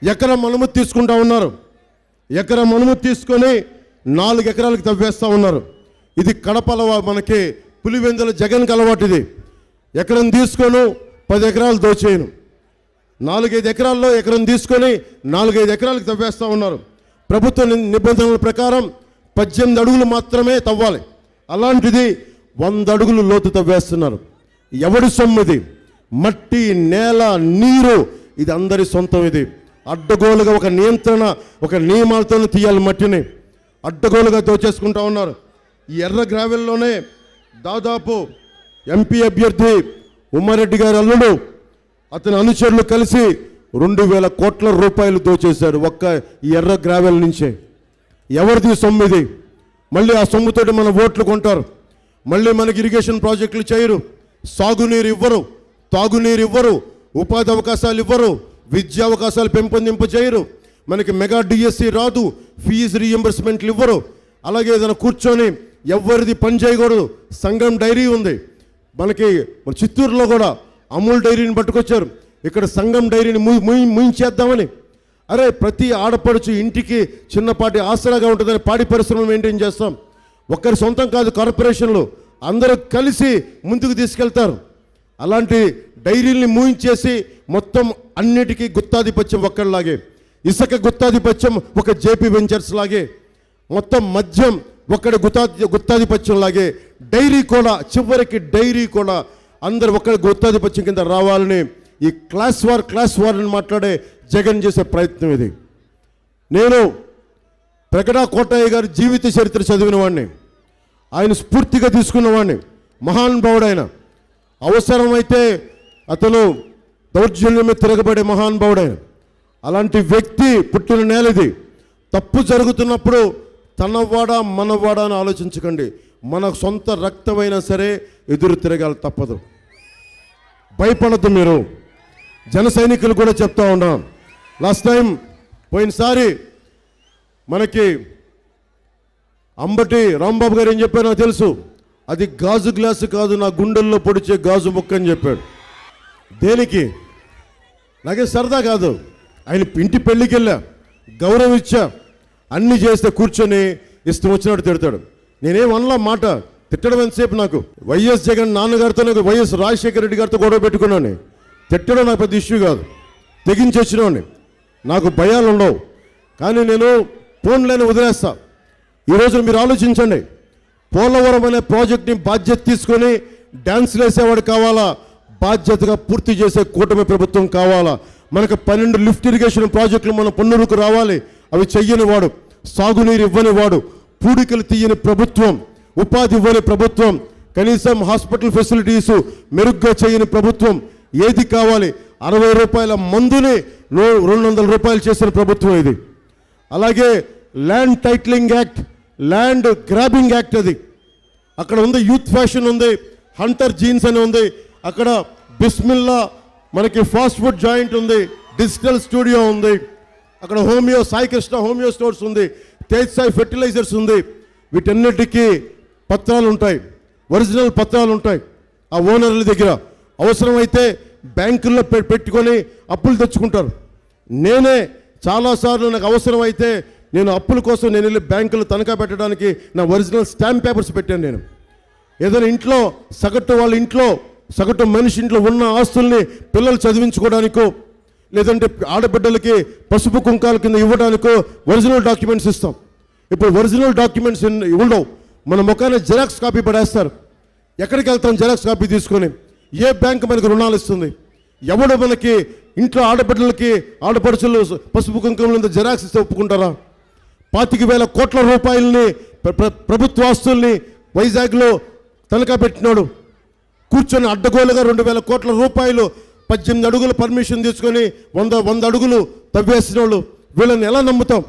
ఎకరం అనుమతి తీసుకుంటా ఉన్నారు. ఎకరం అనుమతి తీసుకొని 4 ఎకరాలకు తవ్వేస్తూ ఉన్నారు. ఇది కడపల మనకి పులివెందుల జగన్కి అలవాటు. ఇది ఎకరం తీసుకొని 10 ఎకరాలు దోచేయను. 4-5 ఎకరాల్లో ఎకరం తీసుకొని 4-5 ఎకరాలకు తవ్వేస్తూ ఉన్నారు. ప్రభుత్వ నిబంధనల ప్రకారం 18 అడుగులు మాత్రమే తవ్వాలి. అలాంటిది 100 అడుగులు లోతు తవ్వేస్తున్నారు. ఎవడి సొమ్ము ఇది? మట్టి, నేల, నీరు ఇది అందరి సొంతం. ఇది అడ్డగోలుగా ఒక నియంత్రణ, ఒక నియమాలతోనే తీయాలి. మట్టిని అడ్డగోలుగా దోచేసుకుంటా ఉన్నారు. ఈ ఎర్ర గ్రావెల్లోనే దాదాపు ఎంపీ అభ్యర్థి ఉమ్మారెడ్డి గారి అల్లుడు, అతని అనుచరులు కలిసి 2,000 కోట్ల రూపాయలు దోచేశారు ఒక్క ఈ ఎర్ర గ్రావెల్ నుంచే. ఎవరిది సొమ్ము ఇది? మళ్ళీ ఆ సొమ్ముతోటి మన ఓట్లు కొంటారు. మళ్ళీ మనకి ఇరిగేషన్ ప్రాజెక్టులు చేయరు, సాగునీరు ఇవ్వరు, తాగునీరు ఇవ్వరు, ఉపాధి అవకాశాలు ఇవ్వరు, విద్యా అవకాశాలు పెంపొందింప చేయరు, మనకి మెగా డిఎస్సి రాదు, ఫీజు రీఎంబర్స్మెంట్లు ఇవ్వరు. అలాగే ఏదైనా కూర్చొని ఎవరిది పని చేయకూడదు. సంఘం డైరీ ఉంది మనకి, మన చిత్తూరులో కూడా అమూల్ డైరీని పట్టుకొచ్చారు. ఇక్కడ సంఘం డైరీని ముయించేద్దామని. అరే, ప్రతి ఆడపడుచు ఇంటికి చిన్నపాటి ఆసరాగా ఉంటుందని పాడి పరిశ్రమ మెయింటైన్ చేస్తాం. ఒక్కరి సొంతం కాదు, కార్పొరేషన్లు అందరూ కలిసి ముందుకు తీసుకెళ్తారు. అలాంటి డైరీల్ని మూయించేసి మొత్తం అన్నిటికీ గుత్తాధిపత్యం ఒక్కడిలాగే, ఇసుక గుత్తాధిపత్యం ఒక జేపీ వెంచర్స్ లాగే, మొత్తం మద్యం ఒక్కడి గుత్తాధిపత్యం లాగే, డైరీ కూడా చివరికి డైరీ కూడా అందరు ఒక్కడి గుత్తాధిపత్యం కింద రావాలని ఈ క్లాస్ వార్ అని మాట్లాడే జగన్ చేసే ప్రయత్నం ఇది. నేను ప్రగడా కోటయ్య గారి జీవిత చరిత్ర చదివిన వాడిని, ఆయన స్ఫూర్తిగా తీసుకున్నవాడిని. మహానుభావుడైన, అవసరమైతే అతను దౌర్జన్యమే తిరగబడే మహానుభావుడైన అలాంటి వ్యక్తి పుట్టిన నేలది. తప్పు జరుగుతున్నప్పుడు తనవాడా మనవాడా అని ఆలోచించకండి. మన సొంత రక్తమైనా సరే ఎదురు తిరగాలి, తప్పదు. భయపడద్దు మీరు. జన సైనికులు కూడా చెప్తా ఉన్నాం. లాస్ట్ టైం పోయినసారి మనకి అంబటి రాంబాబు గారు ఏం చెప్పారో నాకు తెలుసు. అది గాజు గ్లాసు కాదు, నా గుండెల్లో పొడిచే గాజు ముక్క అని చెప్పాడు. దేనికి? నాకే సరదా కాదు. ఆయన ఇంటి పెళ్ళికి వెళ్ళా, గౌరవం ఇచ్చా, అన్నీ చేస్తే కూర్చొని ఇష్టం వచ్చినట్టు తిడతాడు. నేనేం అనలా మాట. తిట్టడం ఎంతసేపు నాకు. వైఎస్ జగన్ నాన్నగారితో, వైఎస్ రాజశేఖర రెడ్డి గారితో గొడవ పెట్టుకున్నాను. తిట్టడం నాకు పెద్ద ఇష్యూ కాదు, తెగించి వచ్చినవాడిని. నాకు భయాలు ఉండవు. కానీ నేను ఫోన్లోనే వదిలేస్తా. ఈరోజు మీరు ఆలోచించండి, పోలవరం అనే ప్రాజెక్ట్ని బాధ్యత తీసుకొని డ్యాన్స్లు వేసేవాడు కావాలా, బాధ్యతగా పూర్తి చేసే కూటమి ప్రభుత్వం కావాలా? మనకు 12 లిఫ్ట్ ఇరిగేషన్ ప్రాజెక్టులు మన పన్నులకు రావాలి. అవి చెయ్యని వాడు, సాగునీరు ఇవ్వని వాడు, పూడికలు తీయని ప్రభుత్వం, ఉపాధి ఇవ్వని ప్రభుత్వం, కనీసం హాస్పిటల్ ఫెసిలిటీస్ మెరుగ్గా చేయని ప్రభుత్వం. ఏది కావాలి? 60 రూపాయల మందుని 200 రూపాయలు చేసిన ప్రభుత్వం ఇది. అలాగే land titling act, land grabbing act, అది అక్కడ ఉంది. యూత్ ఫ్యాషన్ ఉంది, హంటర్ జీన్స్ అని ఉంది, అక్కడ బిస్మిల్లా మనకి ఫాస్ట్ ఫుడ్ జాయింట్ ఉంది, డిజిటల్ స్టూడియో ఉంది, అక్కడ homeo Sai Krishna homeo stores ఉంది, తేజ్ సాయి ఫెర్టిలైజర్స్ ఉంది. వీటన్నిటికీ పత్రాలు ఉంటాయి, ఒరిజినల్ పత్రాలు ఉంటాయి ఆ ఓనర్ల దగ్గర. అవసరమైతే బ్యాంకుల్లో పెట్టుకొని అప్పులు తెచ్చుకుంటారు. నేనే చాలాసార్లు నాకు అవసరమైతే నేను అప్పుల కోసం నేను వెళ్ళి బ్యాంకులు తనఖా పెట్టడానికి నా ఒరిజినల్ స్టాంప్ పేపర్స్ పెట్టాను. నేను ఏదైనా ఇంట్లో వాళ్ళ ఇంట్లో సగటు మనిషి ఇంట్లో ఉన్న ఆస్తుల్ని పిల్లలు చదివించుకోవడానికో, లేదంటే ఆడబిడ్డలకి పసుపు కుంకాల కింద ఇవ్వడానికో ఒరిజినల్ డాక్యుమెంట్స్ ఇస్తాం. ఇప్పుడు ఒరిజినల్ డాక్యుమెంట్స్ ఉండవు. మన ముఖాన్ని జిరాక్స్ కాపీ పడేస్తారు. ఎక్కడికి వెళ్తాం జిరాక్స్ కాపీ తీసుకొని? ఏ బ్యాంక్ మనకు రుణాలు ఇస్తుంది? ఎవడు మనకి ఇంట్లో ఆడబిడ్డలకి ఆడపడుచులు పసుపు కుంకుమల జిరాక్స్ ఇస్తే ఒప్పుకుంటారా? 25,000 కోట్ల రూపాయలని ప్రభుత్వ ఆస్తుల్ని వైజాగ్లో తనఖా పెట్టినాడు. కూర్చొని అడ్డగోలుగా 2,000 కోట్ల రూపాయలు 18 అడుగులు పర్మిషన్ తీసుకొని 100 అడుగులు తవ్వేసిన వాళ్ళు. వీళ్ళని ఎలా నమ్ముతాం?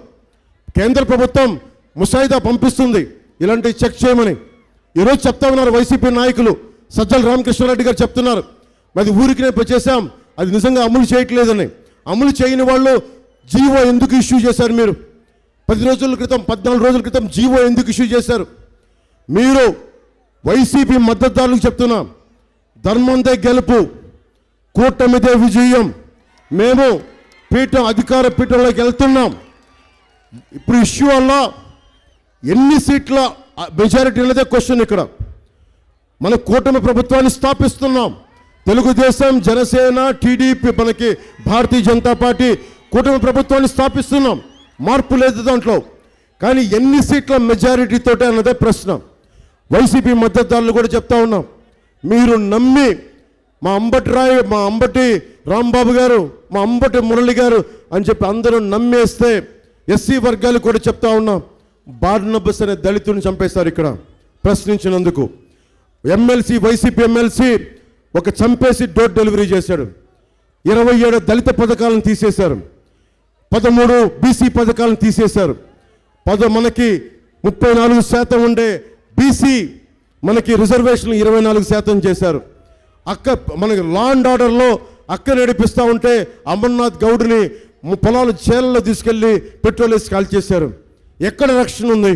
కేంద్ర ప్రభుత్వం ముసాయిదా పంపిస్తుంది ఇలాంటివి చెక్ చేయమని. ఈరోజు చెప్తా ఉన్నారు వైసీపీ నాయకులు, సజ్జల రామకృష్ణారెడ్డి గారు చెప్తున్నారు, అది ఊరికినే చేశాం, అది నిజంగా అమలు చేయట్లేదని. అమలు చేయని వాళ్ళు జీవో ఎందుకు ఇష్యూ చేశారు? మీరు 10 రోజుల క్రితం 14 రోజుల క్రితం జీవో ఎందుకు ఇష్యూ చేశారు? మీరు వైసీపీ మద్దతుదారులకు చెప్తున్నాం, ధర్మందే గెలుపు, కూటమిదే విజయం. మేము అధికార పీఠంలోకి వెళ్తున్నాం. ఇప్పుడు ఇష్యూ వల్ల ఎన్ని సీట్ల మెజారిటీ అనేదే క్వశ్చన్. ఇక్కడ మన కూటమి ప్రభుత్వాన్ని స్థాపిస్తున్నాం. తెలుగుదేశం, జనసేన, టీడీపీ, మనకి భారతీయ జనతా పార్టీ కూటమి ప్రభుత్వాన్ని స్థాపిస్తున్నాం. మార్పు లేదు దాంట్లో. కానీ ఎన్ని సీట్ల మెజారిటీతోటే అన్నదే ప్రశ్న. వైసీపీ మద్దతుదారులు కూడా చెప్తా ఉన్నాం, మీరు నమ్మి మా అంబటి రాంబాబు గారు, మా అంబటి మురళి గారు అని చెప్పి అందరూ నమ్మేస్తే ఎస్సీ వర్గాలు కూడా చెప్తా ఉన్నాం, బార్నబస్ అనే దళితుడిని చంపేశారు ఇక్కడ ప్రశ్నించినందుకు. ఎమ్మెల్సీ, వైసీపీ ఎమ్మెల్సీ ఒక చంపేసి డోర్ డెలివరీ చేశాడు. 27 దళిత పథకాలను తీసేశారు, 13 బీసీ పథకాలను తీసేశారు. మనకి 34% ఉండే బీసీ మనకి రిజర్వేషన్లు 24% చేశారు. మనకి లా అండ్ ఆర్డర్లో నడిపిస్తూ ఉంటే అమర్నాథ్ గౌడ్ని పొలాలు చేలలో తీసుకెళ్ళి పెట్రోల్ వేసి కాల్ చేశారు. ఎక్కడ రక్షణ ఉంది?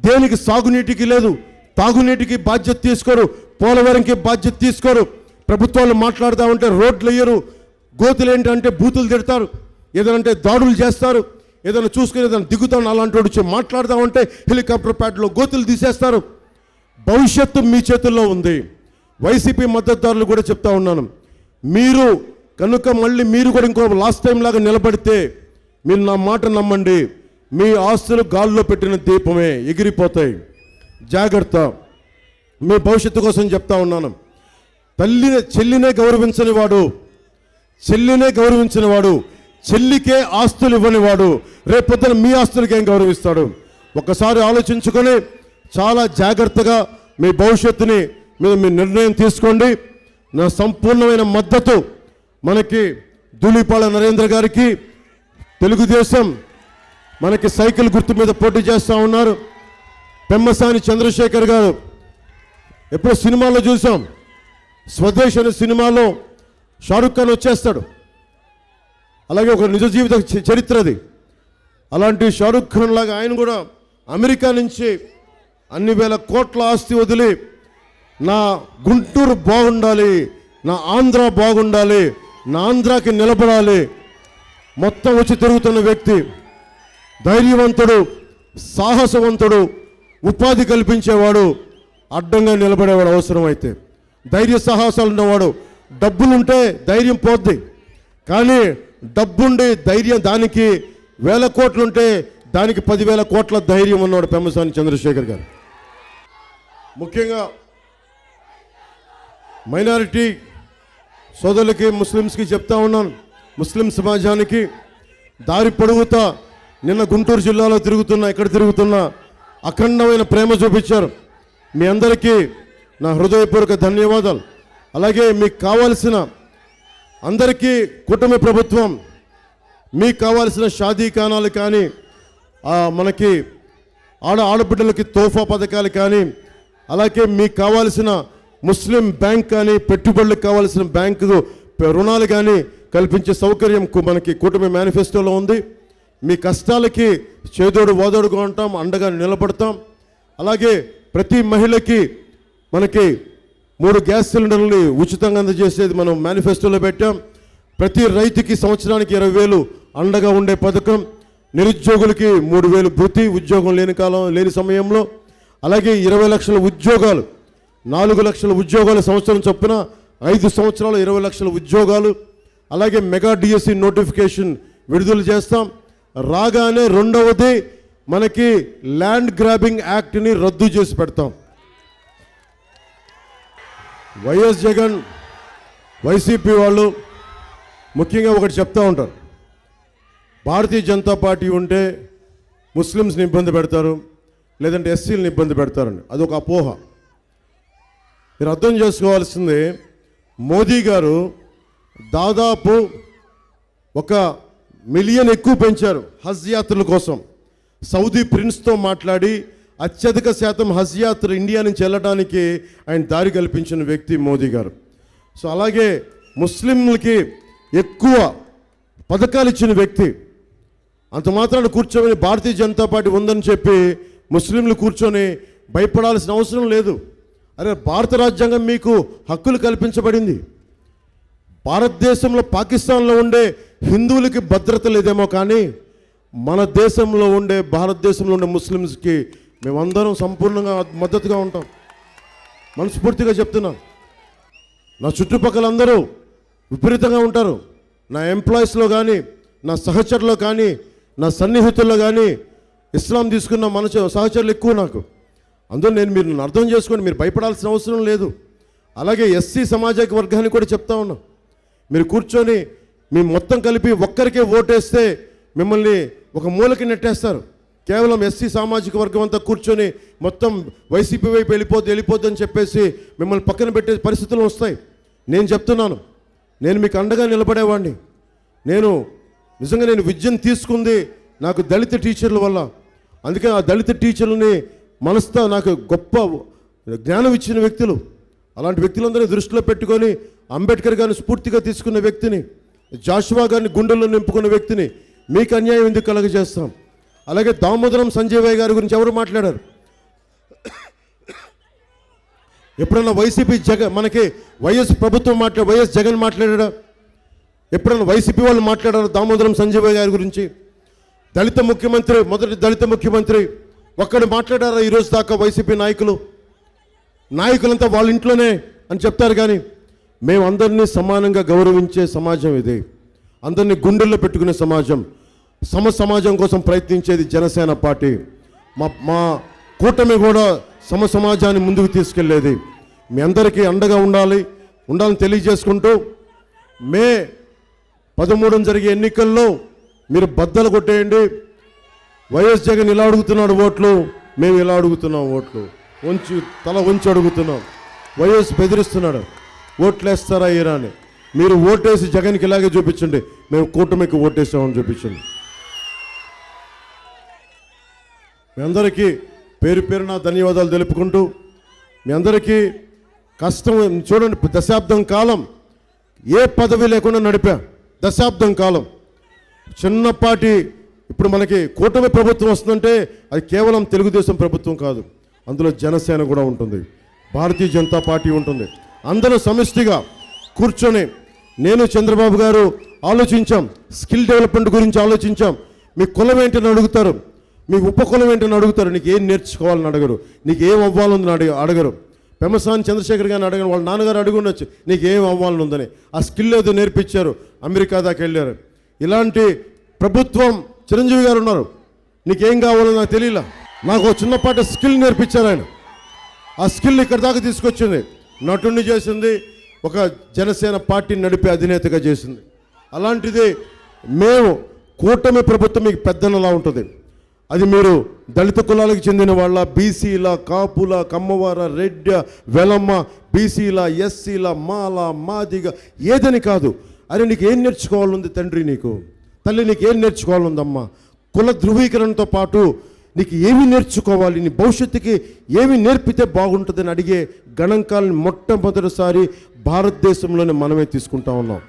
దేనికి? సాగునీటికి లేదు, తాగునీటికి బాధ్యత తీసుకోరు, పోలవరంకి బాధ్యత తీసుకోరు. ప్రభుత్వాలు మాట్లాడుతూ ఉంటే రోడ్లు వేయరు, గోతులు ఏంటంటే బూతులు తిడతారు, ఏదంటే దాడులు చేస్తారు, ఏదైనా చూసుకుని ఏదైనా దిగుతాను అలాంటి వాడు వచ్చి మాట్లాడుతూ ఉంటే హెలికాప్టర్ ప్యాడ్లో గోతులు తీసేస్తారు. భవిష్యత్తు మీ చేతుల్లో ఉంది. వైసీపీ మద్దతుదారులు కూడా చెప్తా ఉన్నాను, మీరు కనుక మళ్ళీ మీరు కూడా ఇంకో లాస్ట్ టైం లాగా నిలబడితే మీరు నా మాట నమ్మండి, మీ ఆస్తులు గాల్లో పెట్టిన దీపమే, ఎగిరిపోతాయి. జాగ్రత్త. మీ భవిష్యత్తు కోసం చెప్తా ఉన్నాను. చెల్లినే గౌరవించని వాడు, చెల్లికే ఆస్తులు ఇవ్వని వాడు రేపొద్దున మీ ఆస్తులకి ఏం గౌరవిస్తాడు? ఒకసారి ఆలోచించుకొని చాలా జాగ్రత్తగా మీ భవిష్యత్తుని మీద మీ నిర్ణయం తీసుకోండి. నా సంపూర్ణమైన మద్దతు మనకి ధూళిపాళ నరేంద్ర గారికి, మనకి సైకిల్ గుర్తు మీద పోటీ చేస్తూ ఉన్నారు. పెమ్మసాని చంద్రశేఖర్ గారు ఎప్పుడో సినిమాలో చూసాం, స్వదేశ్ అనే సినిమాలో షారుఖ్ ఖాన్ వచ్చేస్తాడు. అలాగే ఒక నిజ జీవిత చరిత్ర అది. అలాంటి షారుఖ్ ఖాన్ లాగా ఆయన కూడా అమెరికా నుంచి అన్ని వేల కోట్ల ఆస్తి వదిలి నా గుంటూరు బాగుండాలి, నా ఆంధ్ర బాగుండాలి, నా ఆంధ్రాకి నిలబడాలి మొత్తం వచ్చి తిరుగుతున్న వ్యక్తి, ధైర్యవంతుడు, సాహసవంతుడు, ఉపాధి కల్పించేవాడు, అడ్డంగా నిలబడేవాడు అవసరమైతే, ధైర్య సాహసాలు ఉన్నవాడు. డబ్బులుంటే ధైర్యం పోద్ది, కానీ డబ్బుండి ధైర్యం దానికి 1000 కోట్లుంటే దానికి 10,000 కోట్ల ధైర్యం ఉన్నాడు పెమ్మసాని చంద్రశేఖర్ గారు. ముఖ్యంగా మైనారిటీ సోదరులకి, ముస్లిమ్స్కి చెప్తా ఉన్నాను, ముస్లిం సమాజానికి దారి పొడుగుతా నిన్న గుంటూరు జిల్లాలో ఇక్కడ తిరుగుతున్నా అఖండమైన ప్రేమ చూపించారు. మీ అందరికీ నా హృదయపూర్వక ధన్యవాదాలు. అలాగే మీకు కావాల్సిన అందరికీ కూటమి ప్రభుత్వం మీకు కావాల్సిన షాదీఖానాలు కానీ, మనకి ఆడబిడ్డలకి తోఫా పథకాలు కానీ, అలాగే మీకు కావాల్సిన ముస్లిం బ్యాంక్ కానీ, పెట్టుబడులకు కావాల్సిన బ్యాంకు రుణాలు కానీ కల్పించే సౌకర్యం మనకి కూటమి మేనిఫెస్టోలో ఉంది. మీ కష్టాలకి చేదోడు వాదోడుగా ఉంటాం, అండగా నిలబడతాం. అలాగే ప్రతి మహిళకి మనకి 3 గ్యాస్ సిలిండర్లని ఉచితంగా అందజేసేది మనం మేనిఫెస్టోలో పెట్టాం. ప్రతి రైతుకి సంవత్సరానికి 20,000 అండగా ఉండే పథకం, నిరుద్యోగులకి 3,000 భృతి, ఉద్యోగం లేని సమయంలో. అలాగే 20 లక్షల ఉద్యోగాలు, 4 లక్షల ఉద్యోగాలు సంవత్సరం చొప్పున 5 సంవత్సరాలు 20 లక్షల ఉద్యోగాలు. అలాగే మెగా డిఎస్సి నోటిఫికేషన్ విడుదల చేస్తాం. రాగానే రెండవది మనకి ల్యాండ్ గ్రాబింగ్ యాక్ట్ని రద్దు చేసి పెడతాం. వైఎస్ జగన్, వైసీపీ వాళ్ళు ముఖ్యంగా ఒకటి చెప్తూ ఉంటారు, భారతీయ జనతా పార్టీ ఉంటే ముస్లిమ్స్ని ఇబ్బంది పెడతారు, లేదంటే ఎస్సీలను ఇబ్బంది పెడతారని. అదొక అపోహ. మీరు అర్థం చేసుకోవాల్సింది, మోదీ గారు దాదాపు 1 మిలియన్ ఎక్కువ పెంచారు హజ్ యాత్రల కోసం. సౌదీ ప్రిన్స్తో మాట్లాడి అత్యధిక శాతం హజ్ యాత్ర ఇండియా నుంచి వెళ్ళడానికి ఆయన దారి కల్పించిన వ్యక్తి మోదీ గారు. సో అలాగే ముస్లింలకి ఎక్కువ పథకాలు ఇచ్చిన వ్యక్తి. అంత మాత్రాన్ని కూర్చొని భారతీయ జనతా పార్టీ ఉందని చెప్పి ముస్లింలు కూర్చొని భయపడాల్సిన అవసరం లేదు. అరే, భారత రాజ్యాంగం మీకు హక్కులు కల్పించబడింది. భారతదేశంలో, పాకిస్తాన్లో ఉండే హిందువులకి భద్రత లేదేమో, కానీ మన దేశంలో ఉండే, భారతదేశంలో ఉండే ముస్లిమ్స్కి మేమందరం సంపూర్ణంగా మద్దతుగా ఉంటాం. మనస్ఫూర్తిగా చెప్తున్నాను. నా చుట్టుపక్కల అందరూ విపరీతంగా ఉంటారు. నా ఎంప్లాయీస్లో కానీ, నా సహచరులో కానీ, నా సన్నిహితుల్లో కానీ ఇస్లాం తీసుకున్న మన సహచరులు ఎక్కువ నాకు. అందులో మీరు అర్థం చేసుకోండి, మీరు భయపడాల్సిన అవసరం లేదు. అలాగే ఎస్సీ సామాజిక వర్గానికి కూడా చెప్తా ఉన్నాం, మీరు కూర్చొని మీ మొత్తం కలిపి ఒక్కరికే ఓటేస్తే మిమ్మల్ని ఒక మూలకి నెట్టేస్తారు. కేవలం ఎస్సీ సామాజిక వర్గం అంతా కూర్చొని మొత్తం వైసీపీ వైపు వెళ్ళిపోద్ది అని చెప్పేసి మిమ్మల్ని పక్కన పెట్టే పరిస్థితులు వస్తాయి. నేను చెప్తున్నాను, నేను మీకు అండగా నిలబడేవాడిని. నిజంగా నేను విద్యను తీసుకుంది నాకు దళిత టీచర్ల వల్ల. అందుకే ఆ దళిత టీచర్లని మనసుతో నాకు గొప్ప జ్ఞానం ఇచ్చిన వ్యక్తులు. అలాంటి వ్యక్తులందరినీ దృష్టిలో పెట్టుకొని అంబేద్కర్ గారిని స్ఫూర్తిగా తీసుకున్న వ్యక్తిని, జాషువా గారిని గుండెల్లో నింపుకున్న వ్యక్తిని మీకు అన్యాయం ఎందుకు కలగజేస్తాం? అలాగే దామోదరం సంజయ్ గారి గురించి ఎవరు మాట్లాడారు? ఎప్పుడన్నా వైసీపీ మనకి వైఎస్ ప్రభుత్వం వైఎస్ జగన్ మాట్లాడా? ఎప్పుడన్నా వైసీపీ వాళ్ళు మాట్లాడారు దామోదరం సంజయ్ గారి గురించి? దళిత ముఖ్యమంత్రి, మొదటి దళిత ముఖ్యమంత్రి ఒక్కడు మాట్లాడారా ఈరోజు దాకా? వైసీపీ నాయకులంతా వాళ్ళ ఇంట్లోనే అని చెప్తారు, కానీ మేమందరినీ సమానంగా గౌరవించే సమాజం ఇది. అందరినీ గుండెల్లో పెట్టుకునే సమాజం, సమాజం కోసం ప్రయత్నించేది జనసేన పార్టీ. మా కూటమి కూడా సమాజాన్ని ముందుకు తీసుకెళ్లేది. మీ అందరికీ అండగా ఉండాలని తెలియజేసుకుంటూ, మే 13 జరిగే ఎన్నికల్లో మీరు బద్దలు కొట్టేయండి. వైఎస్ జగన్ ఇలా అడుగుతున్నాడు ఓట్లు, మేము ఇలా అడుగుతున్నాం ఓట్లు. తల వంచి అడుగుతున్నాం. వైఎస్ బెదిరిస్తున్నాడు, ఓట్లు వేస్తారా ఈరా అని. మీరు ఓటేసి జగన్కి ఇలాగే చూపించండి, మేము కూటమికి ఓటేసామని చూపించండి. మీ అందరికీ పేరు పేరున ధన్యవాదాలు తెలుపుకుంటూ, మీ అందరికీ కష్టం చూడండి, దశాబ్దం కాలం ఏ పదవి లేకుండా నడిపా. దశాబ్దం కాలం చిన్నపాటి, ఇప్పుడు మనకి కూటమి ప్రభుత్వం వస్తుందంటే అది కేవలం తెలుగుదేశం ప్రభుత్వం కాదు, అందులో జనసేన కూడా ఉంటుంది, భారతీయ జనతా పార్టీ ఉంటుంది. అందరూ సమిష్టిగా కూర్చొని నేను చంద్రబాబు గారు ఆలోచించాం, స్కిల్ డెవలప్మెంట్ గురించి ఆలోచించాం. మీ కులం ఏంటని అడుగుతారు, మీ ఉపకులం ఏంటని అడుగుతారు, నీకు ఏం నేర్చుకోవాలని అడగరు, నీకు ఏం అవ్వాలని అడగరు. పెమ్మసాని చంద్రశేఖర్ గారిని అడగను, వాళ్ళ నాన్నగారు అడిగి ఉండొచ్చు నీకు ఏం అవ్వాలని ఉందని. ఆ స్కిల్ ఏదో నేర్పించారు, అమెరికా దాకా వెళ్ళారు. ఇలాంటి ప్రభుత్వం చిరంజీవి గారు ఉన్నారు, నీకేం కావాలో నాకు తెలియలా, నాకు చిన్నపాటి స్కిల్ నేర్పించారు ఆయన. ఆ స్కిల్ ఇక్కడ దాకా తీసుకొచ్చింది, నటుడిని చేసింది, ఒక జనసేన పార్టీని నడిపే అధినేతగా చేసింది. అలాంటిది మేము కూటమి ప్రభుత్వం మీకు పెద్దనలా ఉంటుంది. అది మీరు దళిత కులాలకు చెందిన వాళ్ళ, బీసీల, కాపుల, కమ్మవార, రెడ్డ, వెలమ్మ, బీసీల, ఎస్సీల, మాల, మాదిగ ఏదని కాదు. అరే నీకు ఏం నేర్చుకోవాలంది తండ్రి, నీకు తల్లి నీకు ఏం నేర్చుకోవాలందమ్మా, కుల ధృవీకరణతో పాటు నీకు ఏమి నేర్చుకోవాలి, నీ భవిష్యత్తుకి ఏమి నేర్పితే బాగుంటుందని అడిగే గణాంకాలను మొట్టమొదటిసారి భారతదేశంలోనే మనమే తీసుకుంటా ఉన్నాం.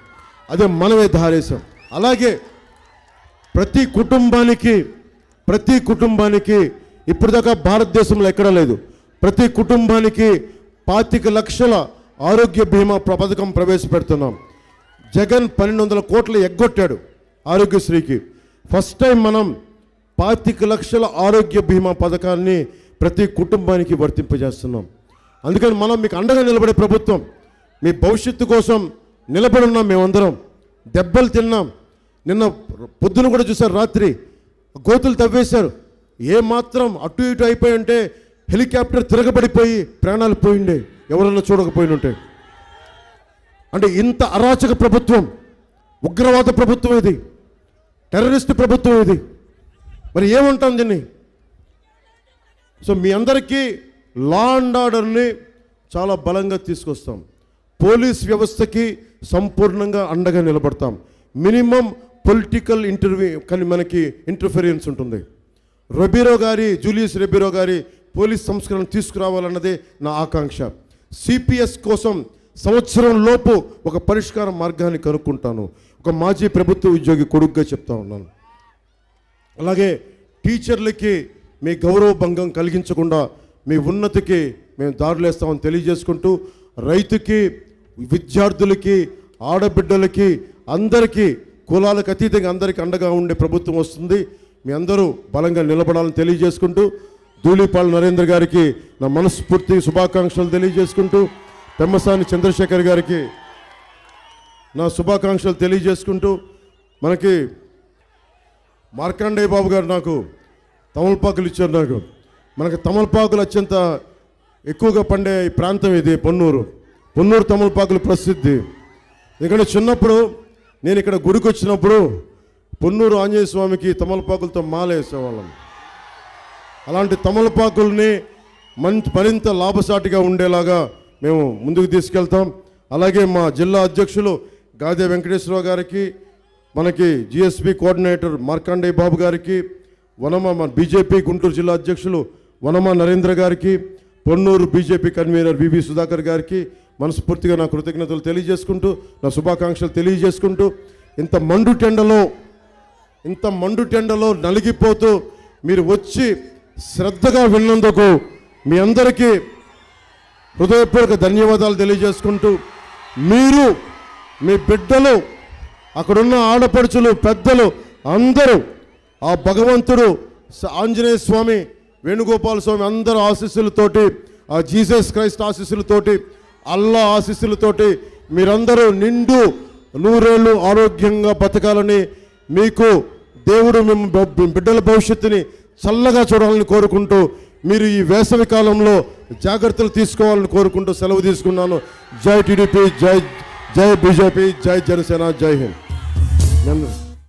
అదే మనమే ధారేశాం. అలాగే ప్రతి కుటుంబానికి ఇప్పటిదాకా భారతదేశంలో ఎక్కడా లేదు, ప్రతి కుటుంబానికి 25 లక్షల ఆరోగ్య బీమా పథకం ప్రవేశపెడుతున్నాం. జగన్ 1200 కోట్లు ఎగ్గొట్టాడు ఆరోగ్యశ్రీకి. ఫస్ట్ టైం మనం 25 లక్షల ఆరోగ్య బీమా పథకాన్ని ప్రతి కుటుంబానికి వర్తింపజేస్తున్నాం. అందుకని మనం మీకు అండగా నిలబడే ప్రభుత్వం, మీ భవిష్యత్తు కోసం నిలబడున్నాం. మేమందరం దెబ్బలు తిన్నాం. నిన్న పొద్దున కూడా చూసారు, రాత్రి గోతులు తవ్వేశారు. ఏమాత్రం అటు ఇటు అయిపోయి ఉంటే హెలికాప్టర్ తిరగబడిపోయి ప్రాణాలు పోయిండే, ఎవరన్నా చూడకపోయినుంటే. అంటే ఇంత అరాచక ప్రభుత్వం, ఉగ్రవాద ప్రభుత్వం ఇది, టెర్రరిస్ట్ ప్రభుత్వం ఇది. మరి ఏమంటాం దీన్ని? సో మీ అందరికీ లా అండ్ ఆర్డర్ని చాలా బలంగా తీసుకొస్తాం. పోలీస్ వ్యవస్థకి సంపూర్ణంగా అండగా నిలబడతాం. మినిమం పొలిటికల్ కానీ మనకి ఇంటర్ఫిరెన్స్ ఉంటుంది. జూలియస్ రెబీరో గారి పోలీస్ సంస్కరణ తీసుకురావాలన్నదే నా ఆకాంక్ష. సిపిఎస్ కోసం సంవత్సరం లోపు ఒక పరిష్కార మార్గాన్ని కనుక్కుంటాను. ఒక మాజీ ప్రభుత్వ ఉద్యోగి కొడుకుగా చెప్తా ఉన్నాను. అలాగే టీచర్లకి మీ గౌరవ భంగం కలిగించకుండా మీ ఉన్నతికి మేము దారులేస్తామని తెలియజేసుకుంటూ, రైతుకి, విద్యార్థులకి, ఆడబిడ్డలకి, అందరికీ కులాలకు అతీతంగా అందరికీ అండగా ఉండే ప్రభుత్వం వస్తుంది. మీ అందరూ బలంగా నిలబడాలని తెలియజేసుకుంటూ, ధూళిపాళ నరేంద్ర గారికి నా మనస్ఫూర్తి శుభాకాంక్షలు తెలియజేసుకుంటూ, పెమ్మసాని చంద్రశేఖర్ గారికి నా శుభాకాంక్షలు తెలియజేసుకుంటూ, మనకి మార్కండేయ బాబు గారు నాకు తమలపాకులు ఇచ్చారు. మనకి తమలపాకులు అత్యంత ఎక్కువగా పండే ఈ ప్రాంతం ఇది పొన్నూరు తమలపాకులు ప్రసిద్ధి. ఎందుకంటే చిన్నప్పుడు నేను ఇక్కడ గుడికి వచ్చినప్పుడు పొన్నూరు ఆంజనేయ స్వామికి తమలపాకులతో మాల వేసేవాళ్ళం. అలాంటి తమలపాకుల్ని మరింత లాభసాటిగా ఉండేలాగా మేము ముందుకు తీసుకెళ్తాం. అలాగే మా జిల్లా అధ్యక్షులు గాదే వెంకటేశ్వరరావు గారికి, మనకి జిఎస్పి కోఆర్డినేటర్ మార్కండేయ బాబు గారికి, మన బీజేపీ గుంటూరు జిల్లా అధ్యక్షులు వనమా నరేంద్ర గారికి, పొన్నూరు బీజేపీ కన్వీనర్ వివి సుధాకర్ గారికి మనస్ఫూర్తిగా నా కృతజ్ఞతలు తెలియజేసుకుంటూ, నా శుభాకాంక్షలు తెలియజేసుకుంటూ, ఇంత మండు టెండలో నలిగిపోతూ మీరు వచ్చి శ్రద్ధగా విన్నందుకు మీ అందరికీ హృదయపూర్వక ధన్యవాదాలు తెలియజేసుకుంటూ, మీరు, మీ బిడ్డలు, అక్కడున్న ఆడపడుచులు, పెద్దలు అందరూ ఆ భగవంతుడు ఆంజనేయ స్వామి, వేణుగోపాల స్వామి అందరూ ఆశీస్సులతోటి, ఆ జీసస్ క్రైస్ట్ ఆశీస్సులతోటి, అల్లా ఆశీస్సులతోటి మీరందరూ నిండు నూరేళ్ళు ఆరోగ్యంగా బతకాలని, మీకు దేవుడు మీ బిడ్డల భవిష్యత్తుని చల్లగా చూడాలని కోరుకుంటూ, మీరు ఈ వేసవి కాలంలో జాగ్రత్తలు తీసుకోవాలని కోరుకుంటూ సెలవు తీసుకున్నాను. జై టీడీపీ, జై బీజేపీ, జై జనసేన, జై హింద్.